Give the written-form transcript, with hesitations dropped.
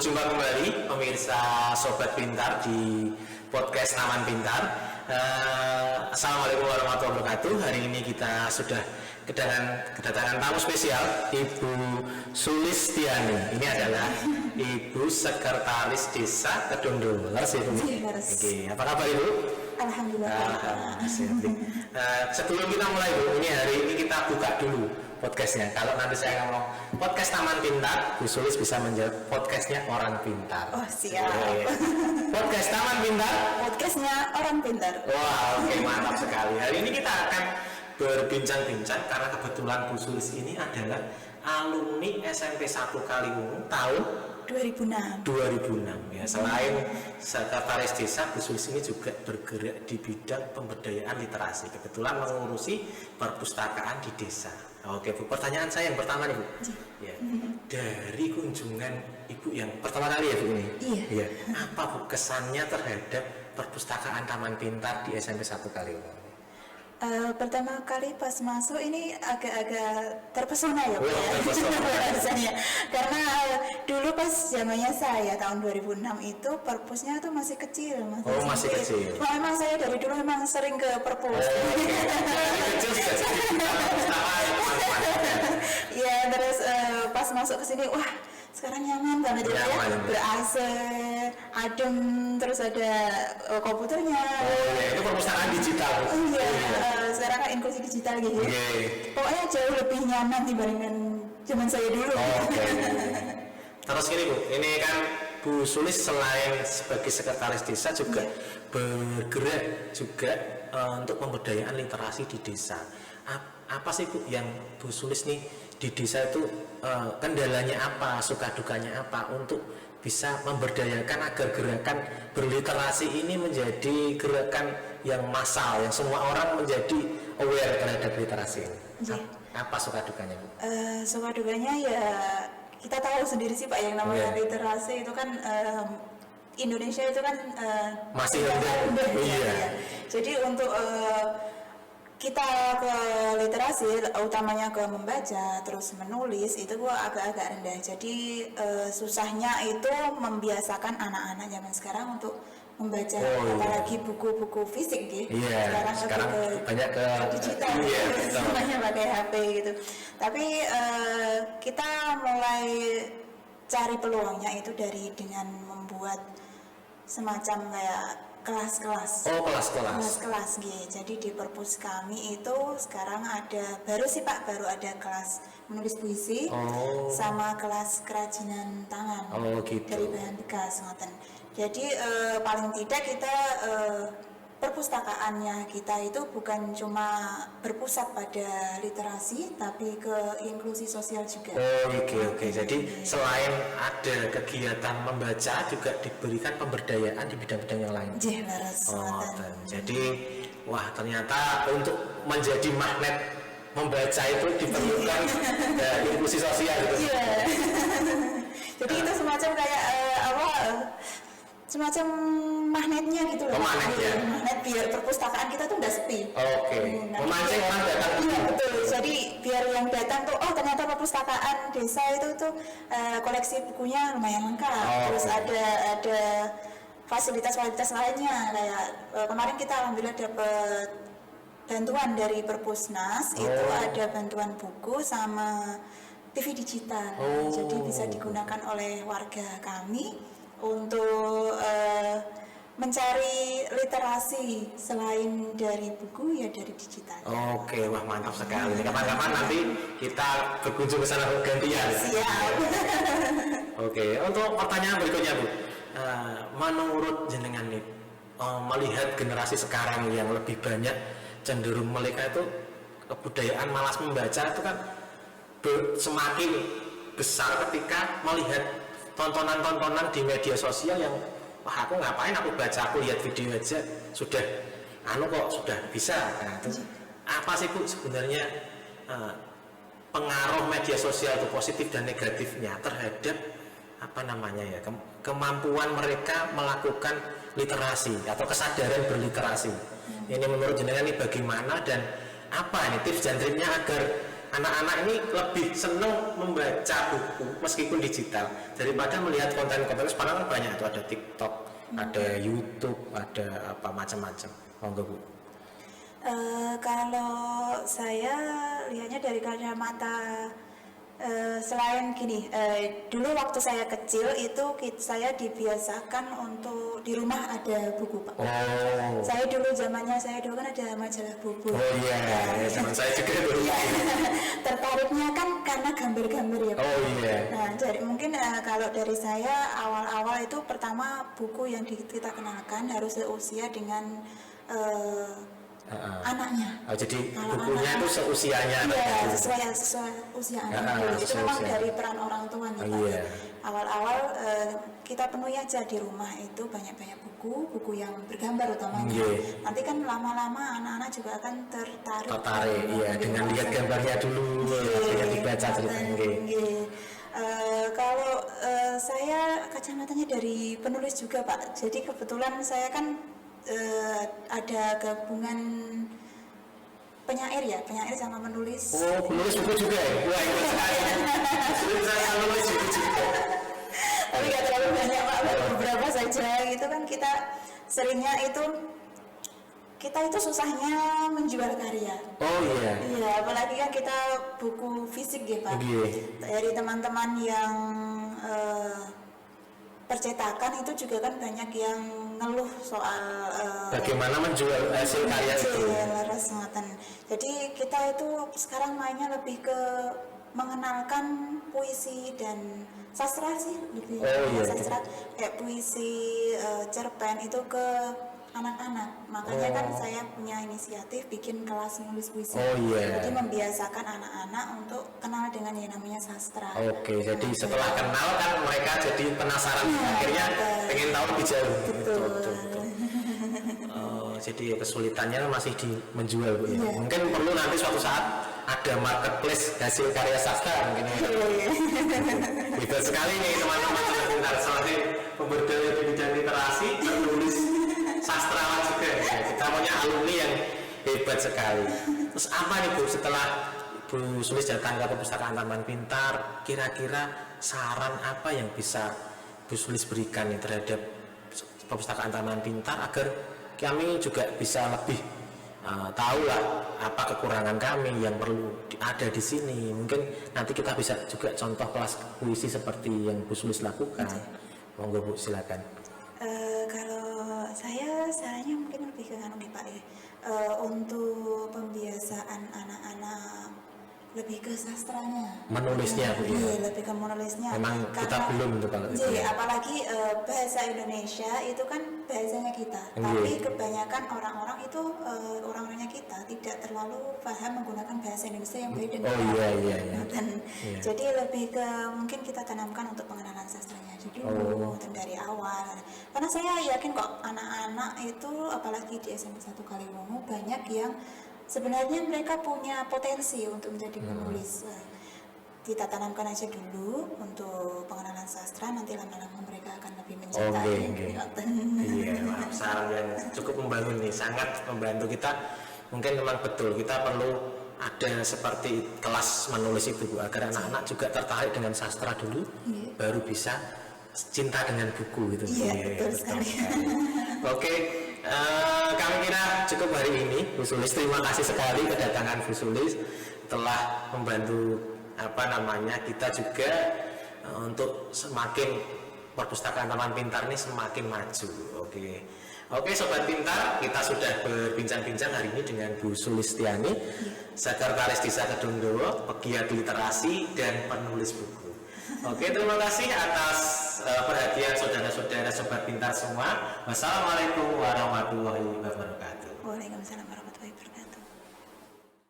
Berjumpa kembali pemirsa Sobat Pintar di podcast Taman Pintar. Assalamualaikum warahmatullahi wabarakatuh. Hari ini kita sudah kedatangan tamu spesial, Ibu Sulistiani. Ini adalah Ibu Sekretaris Desa Kedondol. Laras ya, Bu? Oke, apa kabar Ibu? Alhamdulillah. Sebelum kita mulai Bu, ini hari ini kita buka dulu podcastnya. Kalau nanti saya ngomong podcast Taman Pintar, Bu Sulis bisa menjawab podcastnya Orang Pintar. Oh siap. Podcast Taman Pintar, Podcastnya Orang Pintar. wah oke, mantap sekali. Hari ini kita akan berbincang-bincang karena kebetulan Bu Sulis ini adalah alumni SMP 1 Kaliwungu tahun 2006. ya. Selain sekretaris desa, Bu Sulis ini juga bergerak di bidang pemberdayaan literasi. Kebetulan mengurusi perpustakaan di desa. Oke Bu, pertanyaan saya yang pertama nih Bu. Ya. Dari kunjungan Ibu yang pertama kali ya Bu ini. Iya. Apa Bu kesannya terhadap perpustakaan Taman Pintar di SMP 1 Kaliwungu? Pertama kali pas masuk ini agak terpesona ya, Pak. Terpesona. Rasanya. Karena dulu pas zamannya saya tahun 2006 itu perpusnya tuh masih kecil, Masih kecil. Cuma memang saya dari dulu memang sering ke perpus. Dari kecil sudah jadi perpustakaan. Ya terus pas masuk ke sini, wah sekarang nyaman banget ya, ber-AC, adem, terus ada komputernya. Itu perpustakaan digital. Sekarang kan inklusi digital gitu. Pokoknya jauh lebih nyaman dibandingkan zaman saya dulu. Terus gini Bu, ini kan Bu Sulis selain sebagai sekretaris desa juga bergerak juga untuk pemberdayaan literasi di desa. Apa sih Bu yang Bu Sulis nih di desa itu kendalanya apa, suka dukanya apa untuk bisa memberdayakan agar gerakan berliterasi ini menjadi gerakan yang massal, yang semua orang menjadi aware terhadap literasi ini. Apa suka dukanya Bu? Suka dukanya ya kita tahu sendiri sih Pak, yang namanya literasi itu kan Indonesia itu kan masih rendah. Jadi untuk kita ke literasi, utamanya ke membaca, terus menulis, itu gua agak-agak rendah. Jadi susahnya itu membiasakan anak-anak zaman sekarang untuk membaca, apalagi buku-buku fisik gitu. Sekarang banyak ke digital, semuanya pakai HP gitu. Tapi kita mulai cari peluangnya itu dengan membuat semacam kayak kelas-kelas. Kelas-kelas gitu. Jadi di perpus kami itu sekarang baru ada kelas menulis puisi sama kelas kerajinan tangan dari bahan bekas ngoten. Jadi paling tidak kita perpustakaannya kita itu bukan cuma berpusat pada literasi tapi ke inklusi sosial juga. Jadi selain ada kegiatan membaca juga diberikan pemberdayaan di bidang-bidang yang lain. Jadi ternyata untuk menjadi magnet membaca itu diperlukan inklusi sosial gitu. Jadi itu semacam kayak semacam magnetnya gitu loh. Magnet biar perpustakaan kita tuh nggak sepi. Memancing orang datang. Iya betul. Jadi biar yang datang tuh, ternyata perpustakaan desa itu tuh koleksi bukunya lumayan lengkap. Terus ada fasilitas-fasilitas lainnya kayak kemarin kita alhamdulillah dapat bantuan dari Perpusnas. Itu ada bantuan buku sama TV digital. Jadi bisa digunakan oleh warga kami untuk mencari literasi selain dari buku ya dari digital. Wah mantap sekali. Kapan-kapan nanti kita berkunjung ke sana gantian. Siap. Untuk pertanyaan berikutnya Bu, menurut jenengan nih melihat generasi sekarang yang lebih banyak cenderung mereka itu kebudayaan malas membaca itu kan semakin besar ketika melihat tontonan-tontonan di media sosial yang aku ngapain aku baca, aku lihat video aja sudah sudah bisa. Apa sih Bu sebenarnya pengaruh media sosial itu positif dan negatifnya terhadap kemampuan mereka melakukan literasi atau kesadaran berliterasi? Ini menurut jenengan ini bagaimana dan apa ini tips dan triknya agar anak-anak ini lebih seneng membaca buku meskipun digital daripada melihat konten-konten. Sekarang kan banyak tuh, ada TikTok, ada YouTube, ada apa macam-macam. Monggo Bu. Kalau saya lihatnya dari kacamata selain gini, dulu waktu saya kecil itu saya dibiasakan untuk di rumah ada buku Pak. Oh. Saya dulu zamannya saya dulu kan ada majalah buku. Oh iya, zaman saya juga dulu. Tertariknya kan karena gambar-gambar ya Pak. Oh iya. Nah, jadi mungkin kalau dari saya awal-awal itu pertama buku yang kita kenalkan harus seusia dengan anaknya. Oh, jadi Kalau bukunya itu seusianya. Iya, sesuai usia anak dulu. Itu memang seusia. dari peran orang tua nih Pak. Iya. Awal-awal kita penuhi aja di rumah itu banyak-banyak buku yang bergambar utamanya. Iya. Nanti kan lama-lama anak-anak juga akan tertarik. Iya, dengan lihat gambarnya dulu, dengan dibaca ceritanya. Kalau saya kacamatanya dari penulis juga Pak. Jadi kebetulan saya kan ada gabungan penyair sama menulis. Oh, penulis buku juga ya? Wah, itu sekali. Saya penulis buku juga. Tapi nggak terlalu banyak Pak, beberapa saja gitu kan. Kita seringnya itu susahnya menjual karya. Oh iya. Iya, apalagi kan kita buku fisik ya Pak. Iya. Dari teman-teman yang percetakan itu juga kan banyak yang ngeluh soal Bagaimana menjual hasil karya itu. laras ngoten. Jadi kita itu sekarang mainnya lebih ke mengenalkan puisi dan sastra sih, lebih iya. sastra kayak puisi, cerpen itu ke anak-anak. Makanya kan saya punya inisiatif bikin kelas nulis puisi. Oh iya. Jadi membiasakan anak-anak untuk kenal dengan yang namanya sastra. Oke, jadi setelah kenal kan mereka jadi penasaran, akhirnya pengen tahu lebih jauh. Betul. Jadi kesulitannya masih di menjual Bu ya. Iya. Mungkin perlu nanti suatu saat ada marketplace hasil karya sastra mungkin ya. Hebat sekali nih teman-teman sudah pintar, selain pemberdaya di bidang literasi, penulis sastrawan juga. Ya, kita punya alumni yang hebat sekali. Terus apa nih Bu, setelah Bu Sulis datang ke perpustakaan Taman Pintar, kira-kira saran apa yang bisa Bu Sulis berikan nih terhadap perpustakaan Taman Pintar agar kami juga bisa lebih tahu lah apa kekurangan kami yang perlu ada di sini. Mungkin nanti kita bisa juga contoh kelas puisi seperti yang Bu Sulis lakukan. Monggo Bu, silakan. Kalau saya sarannya mungkin lebih ke nih Pak ya. Untuk pembiasaan anak-anak lebih ke sastranya, Menulisnya Bu ya. Iya, lebih ke menulisnya. Memang kita belum tuh kalau itu. Iya, apalagi bahasa Indonesia itu kan bahasanya kita. Tapi kebanyakan orang-orang itu orang-orangnya kita tidak terlalu paham menggunakan bahasa Indonesia yang baik dan Oh benar. iya. Dan jadi lebih ke mungkin kita tanamkan untuk pengenalan sastranya dulu dan dari awal. Karena saya yakin kok anak-anak itu apalagi di SMP 1 Kaliwungu banyak yang sebenarnya mereka punya potensi untuk menjadi penulis. Kita tanamkan aja dulu untuk pengenalan sastra, nanti lama-lama mereka akan lebih mencintai. Iya, saran yang cukup membangun nih, sangat membantu kita. Mungkin memang betul kita perlu ada seperti kelas menulis itu Bu, agar anak-anak juga tertarik dengan sastra dulu, baru bisa cinta dengan buku gitu. Iya, betul sekali. Oke, kami kira cukup hari ini Bu Sulis. Terima kasih sekali kedatangan Bu Sulis telah membantu kita juga untuk semakin perpustakaan Taman Pintar ini semakin maju. Oke, Sobat Pintar, kita sudah berbincang-bincang hari ini dengan Bu Sulistiani, Sekretaris Desa Kedungdowo, pegiat literasi dan penulis buku. Oke, terima kasih atas perhatian saudara-saudara Sobat Pintar semua. Wassalamualaikum warahmatullahi wabarakatuh. Waalaikumsalam warahmatullahi wabarakatuh.